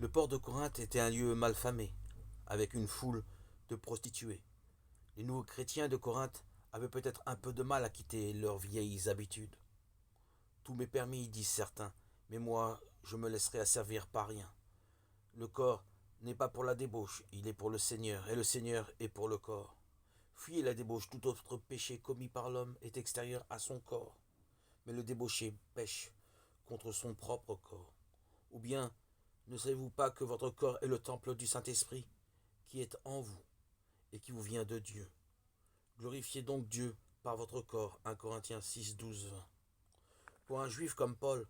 Le port de Corinthe était un lieu malfamé, avec une foule de prostituées. Les nouveaux chrétiens de Corinthe avaient peut-être un peu de mal à quitter leurs vieilles habitudes. Tout m'est permis, disent certains, mais moi, je me laisserai asservir par rien. Le corps n'est pas pour la débauche, il est pour le Seigneur, et le Seigneur est pour le corps. Fuyez la débauche, tout autre péché commis par l'homme est extérieur à son corps. Mais le débauché pêche contre son propre corps. Ou bien, ne savez-vous pas que votre corps est le temple du Saint-Esprit, qui est en vous, et qui vous vient de Dieu? Glorifiez donc Dieu par votre corps. 1 Corinthiens 6, 12, 20. Pour un juif comme Paul,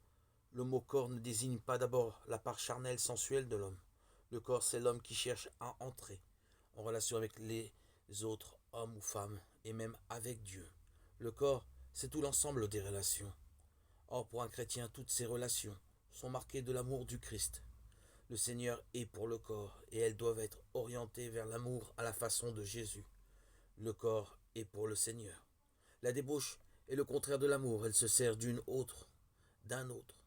le mot corps ne désigne pas d'abord la part charnelle sensuelle de l'homme. Le corps, c'est l'homme qui cherche à entrer en relation avec les autres, hommes ou femmes, et même avec Dieu. Le corps, c'est tout l'ensemble des relations. Or, pour un chrétien, toutes ces relations sont marquées de l'amour du Christ. Le Seigneur est pour le corps, et elles doivent être orientées vers l'amour à la façon de Jésus. Le corps est pour le Seigneur. La débauche est le contraire de l'amour, elle se sert d'un autre,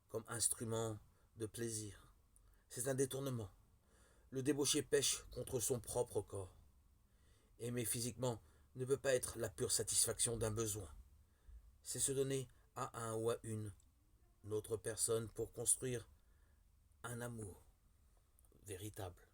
comme instrument de plaisir. C'est un détournement. Le débauché pêche contre son propre corps. Aimer physiquement ne peut pas être la pure satisfaction d'un besoin. C'est se donner à un ou à une autre personne pour construire un amour véritable.